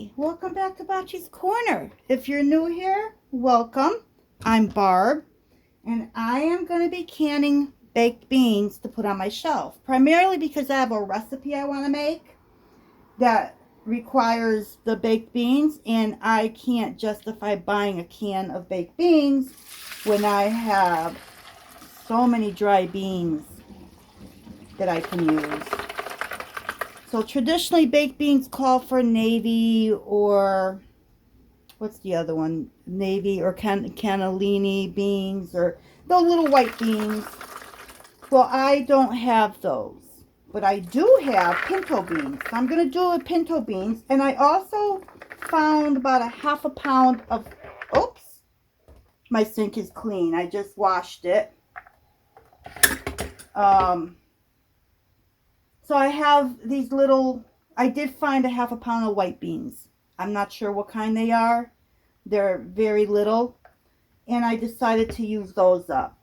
Hi, welcome back to Bocce's Corner. If you're new here, welcome. I'm Barb, and I am going to be canning baked beans to put on my shelf, primarily because I have a recipe I want to make that requires the baked beans, and I can't justify buying a can of baked beans when I have so many dry beans that I can use. So traditionally, baked beans call for navy, or what's the other one? Navy or cannellini beans, or the little white beans. Well, I don't have those, but I do have pinto beans. So I'm going to do a pinto beans, and I also found about a half a pound of, oops, my sink is clean. I just washed it. So I have these little, I did find a half a pound of white beans. I'm not sure what kind they are. They're very little. And I decided to use those up.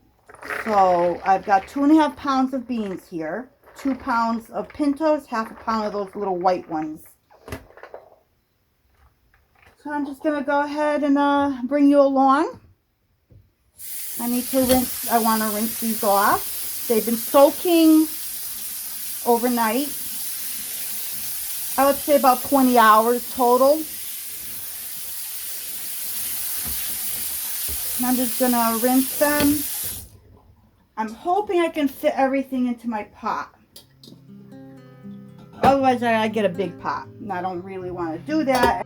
So I've got 2.5 pounds of beans here. 2 pounds of pintos, half a pound of those little white ones. So I'm just going to go ahead and bring you along. I need to rinse, I want to rinse these off. They've been soaking overnight. I would say about 20 hours total. And I'm just going to rinse them. I'm hoping I can fit everything into my pot. Otherwise, I get a big pot, and I don't really want to do that.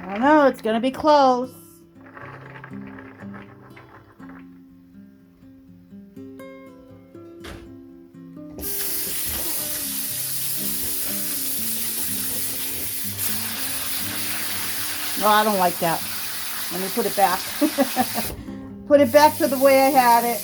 I don't know, it's going to be close. No, I don't like that. Let me put it back. Put it back to the way I had it.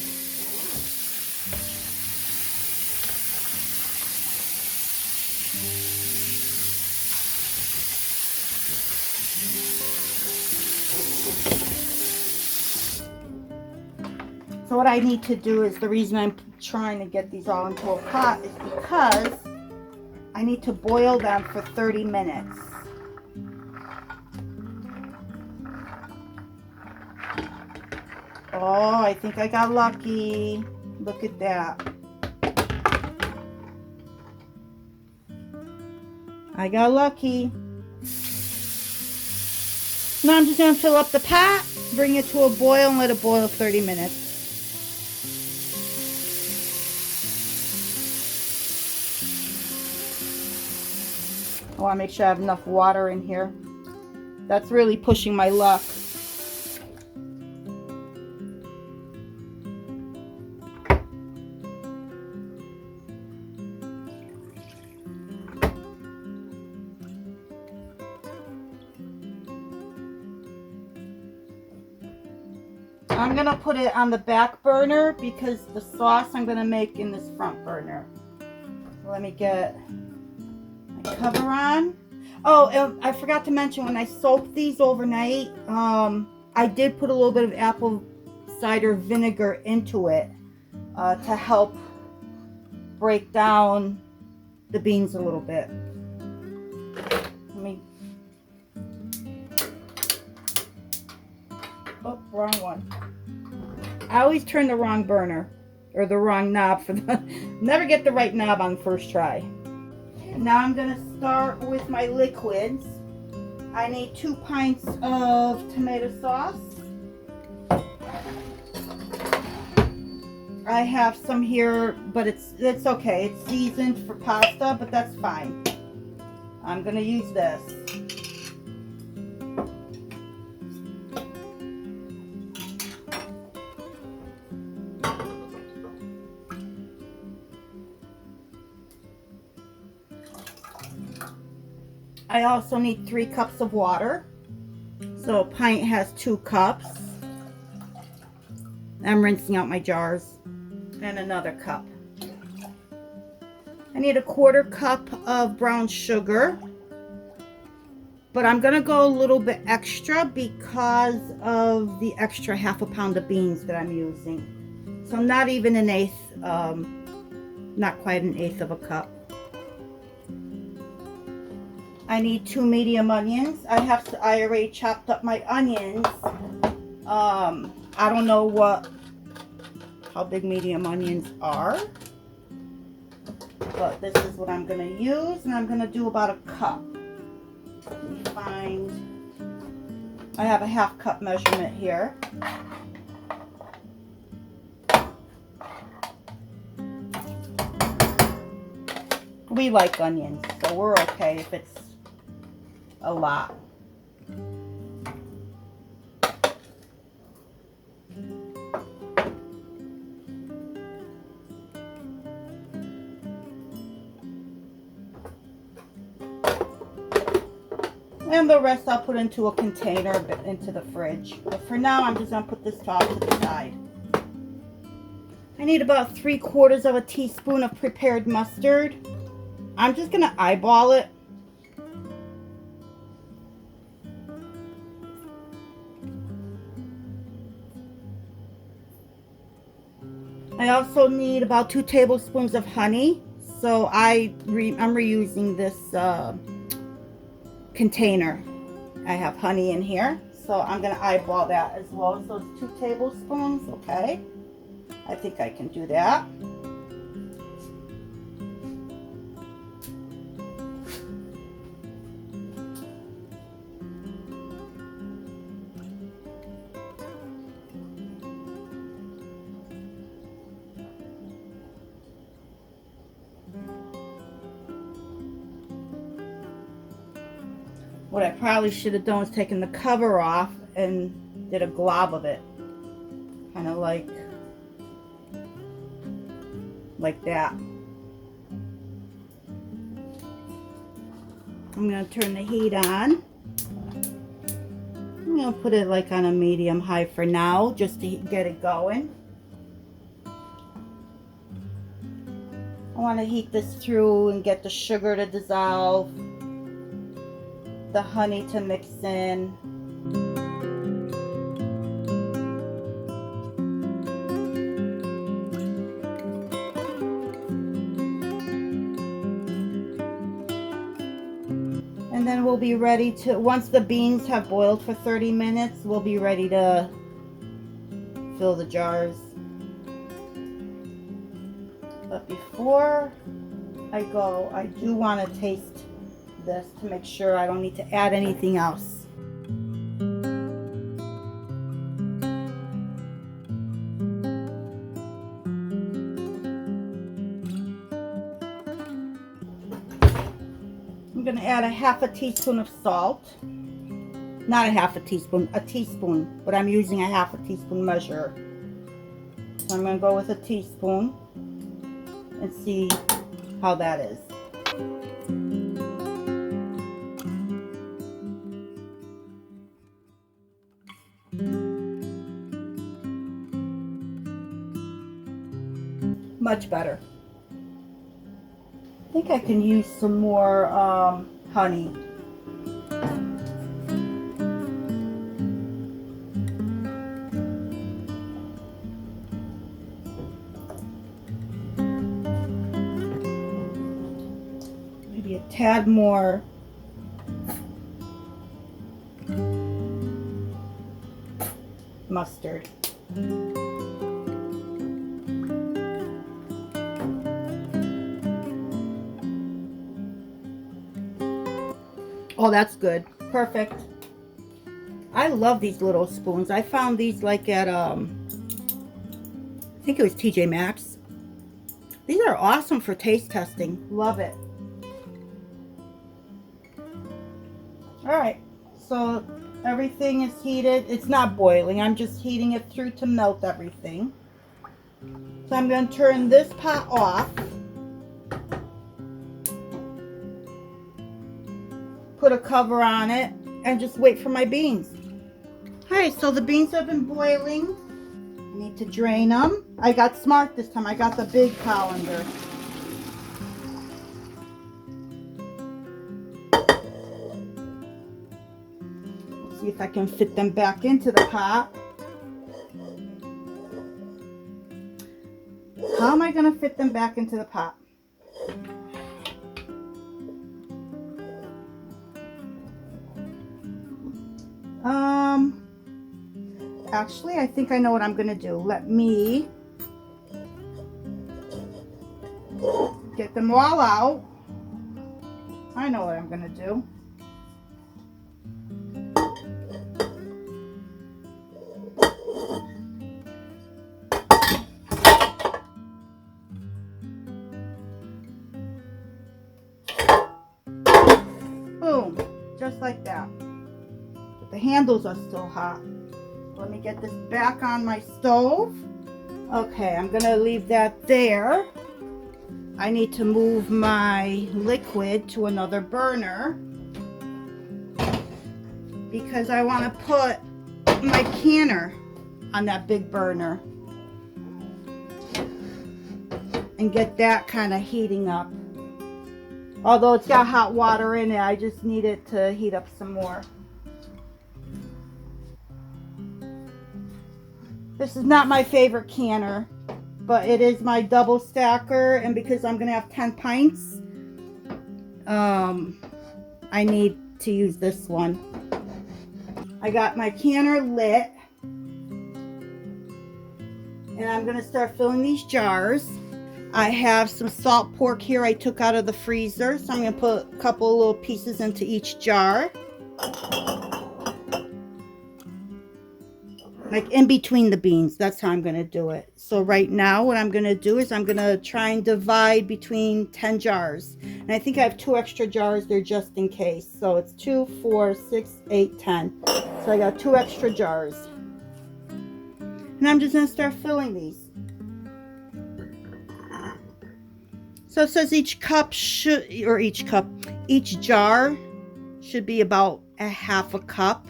So what I need to do is, the reason I'm trying to get these all into a pot is because I need to boil them for 30 minutes. Oh, I think I got lucky. Look at that. I got lucky. Now I'm just going to fill up the pot, bring it to a boil, and let it boil 30 minutes. I want to make sure I have enough water in here. That's really pushing my luck. I'm going to put it on the back burner because the sauce I'm going to make in this front burner. So let me get my cover on. Oh, I forgot to mention, when I soaked these overnight, I did put a little bit of apple cider vinegar into it to help break down the beans a little bit. Let me... Oh, wrong one. I always turn the wrong burner, or the wrong knob for the... Never get the right knob on the first try. Now I'm going to start with my liquids. I need 2 pints of tomato sauce. I have some here, but it's okay. It's seasoned for pasta, but that's fine. I'm going to use this. I also need 3 cups of water. So a pint has 2 cups. I'm rinsing out my jars. And another cup. I need a 1/4 cup of brown sugar. But I'm going to go a little bit extra because of the extra 1/2 pound of beans that I'm using. So not even an eighth, not quite an eighth of a cup. I need 2 medium onions. I already chopped up my onions. I don't know how big medium onions are. But this is what I'm going to use. And I'm going to do about a cup. Let me find, I have a 1/2 cup measurement here. We like onions, so we're okay if it's a lot. And the rest I'll put into a container, into the fridge. But for now, I'm just going to put this off to the side. I need about 3/4 of a teaspoon of prepared mustard. I'm just going to eyeball it. I also need about 2 tablespoons of honey. So I'm reusing this container. I have honey in here. So I'm going to eyeball that as well as those 2 tablespoons. Okay. I think I can do that. What I probably should have done was taken the cover off and did a glob of it. Kind of like that. I'm going to turn the heat on. I'm going to put it like on a medium high for now, just to get it going. I want to heat this through and get the sugar to dissolve, the honey to mix in. And then we'll be ready to, once the beans have boiled for 30 minutes, we'll be ready to fill the jars. But before I go, I do want to taste this to make sure I don't need to add anything else. I'm going to add a 1/2 teaspoon of salt. Not a 1/2 teaspoon, a teaspoon, but I'm using a 1/2 teaspoon measure. So I'm going to go with a teaspoon and see how that is. Much better. I think I can use some more honey. Maybe a tad more. Mustard. Oh, that's good. Perfect. I love these little spoons. I found these like at, I think it was TJ Maxx. These are awesome for taste testing. Love it. All right. So everything is heated. It's not boiling. I'm just heating it through to melt everything. So I'm going to turn this pot off. put a cover on it and just wait for my beans. Alright, so the beans have been boiling. I need to drain them. I got smart this time. I got the big colander. Let's see if I can fit them back into the pot. How am I going to fit them back into the pot? Actually, I think I know what I'm going to do. Let me get them all out. I know what I'm going to do. Boom, just like that. But the handles are still hot. Let me get this back on my stove. Okay, I'm gonna leave that there. I need to move my liquid to another burner because I want to put my canner on that big burner and get that kind of heating up. Although it's got hot water in it, I just need it to heat up some more. This is not my favorite canner, but it is my double stacker, and because I'm going to have 10 pints, I need to use this one. I got my canner lit, and I'm going to start filling these jars. I have some salt pork here I took out of the freezer, so I'm going to put a couple little pieces into each jar. Like in between the beans, that's how I'm going to do it. So right now what I'm going to do is I'm going to try and divide between 10 jars. And I think I have 2 extra jars there just in case. So it's 2, 4, 6, 8, 10. So I got 2 extra jars. And I'm just going to start filling these. So it says each jar should be about a half a cup.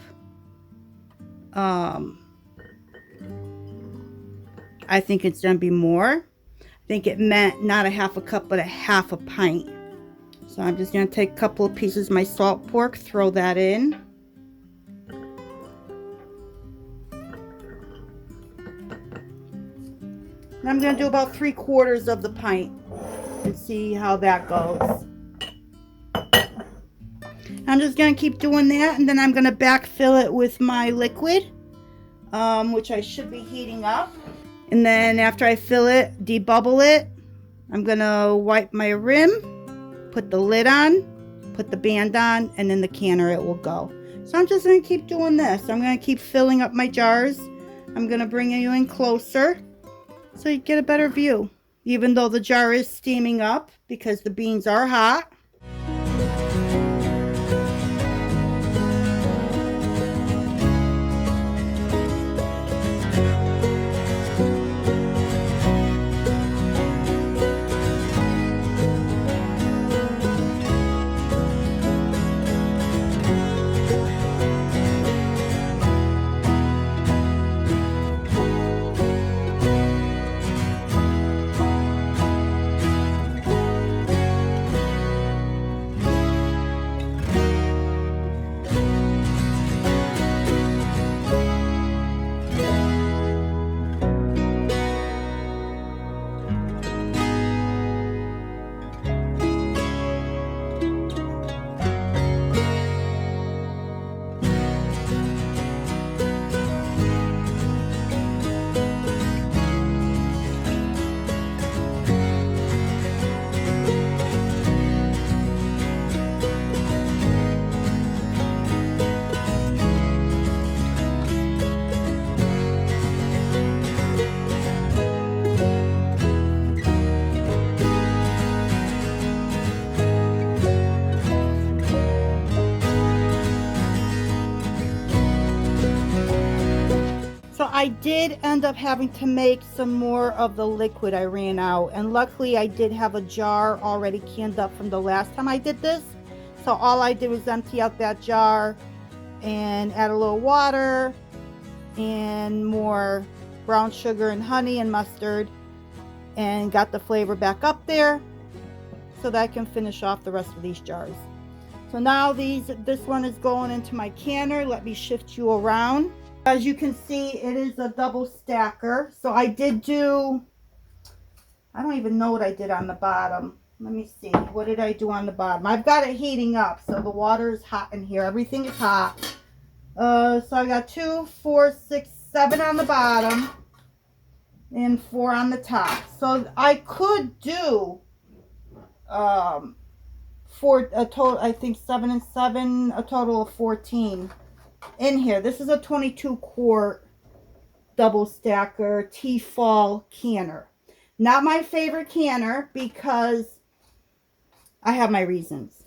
I think it's going to be more. I think it meant not a half a cup, but a half a pint. So I'm just going to take a couple of pieces of my salt pork, throw that in. And I'm going to do about 3/4 of the pint and see how that goes. I'm just going to keep doing that, and then I'm going to backfill it with my liquid, which I should be heating up. And then after I fill it, debubble it, I'm going to wipe my rim, put the lid on, put the band on, and in the canner it will go. So I'm just going to keep doing this. I'm going to keep filling up my jars. I'm going to bring you in closer so you get a better view. Even though the jar is steaming up because the beans are hot. I did end up having to make some more of the liquid. I ran out, and luckily I did have a jar already canned up from the last time I did this, So all I did was empty out that jar and add a little water and more brown sugar and honey and mustard, and got the flavor back up there so that I can finish off the rest of these jars. So now this one is going into my canner. Let me shift you around. As you can see, it is a double stacker. So I did do, I don't even know what I did on the bottom. Let me see. What did I do on the bottom? I've got it heating up, so the water is hot in here. Everything is hot. So I got 2, 4, 6, 7 on the bottom and 4 on the top. So I could do for a total, I think 7 and 7, a total of 14 in here. This is a 22 quart double stacker Tefal canner. Not my favorite canner because I have my reasons.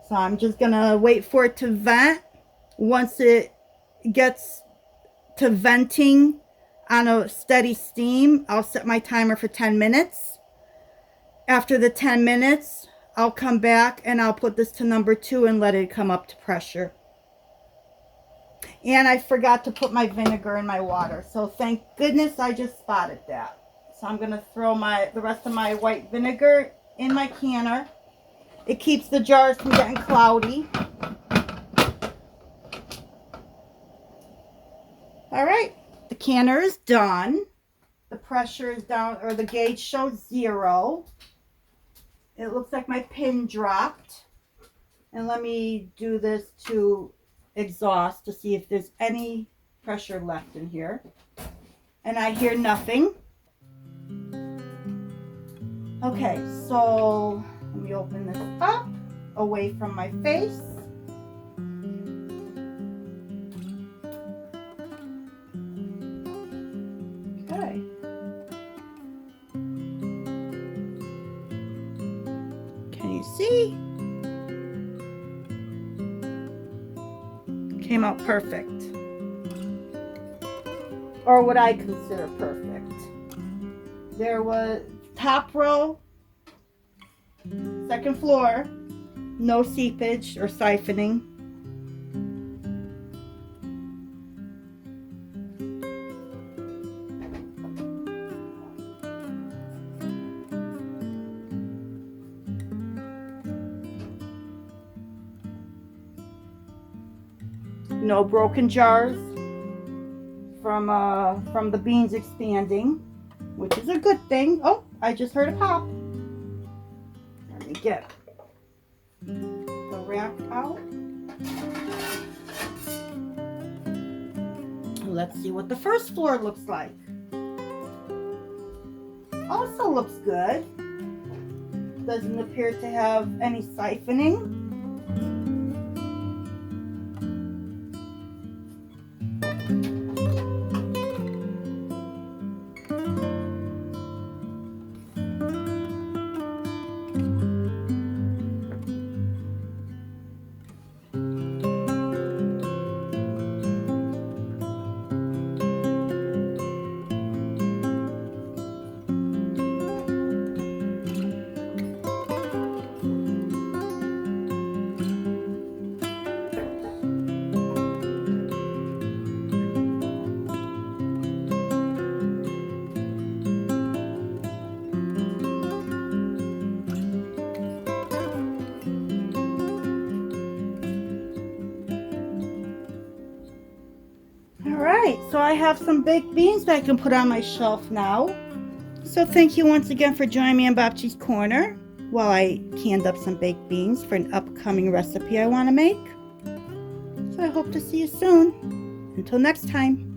So I'm just gonna wait for it to vent. Once it gets to venting on a steady steam, I'll set my timer for 10 minutes. After the 10 minutes, I'll come back and I'll put this to number 2 and let it come up to pressure. And I forgot to put my vinegar in my water. So thank goodness I just spotted that. So I'm going to throw the rest of my white vinegar in my canner. It keeps the jars from getting cloudy. All right, the canner is done. The pressure is down, or the gauge shows 0. It looks like my pin dropped. And let me do this to exhaust to see if there's any pressure left in here. And I hear nothing. Okay, so let me open this up away from my face. Okay. Can you see? Came out perfect. Or what I consider perfect. There was top row, second floor, no seepage or siphoning. No broken jars from the beans expanding, which is a good thing. Oh, I just heard a pop. Let me get the wrap out. Let's see what the first floor looks like. Also looks good. Doesn't appear to have any siphoning. Alright, so I have some baked beans that I can put on my shelf now. So thank you once again for joining me in Babchi's Corner while I canned up some baked beans for an upcoming recipe I want to make. So I hope to see you soon. Until next time.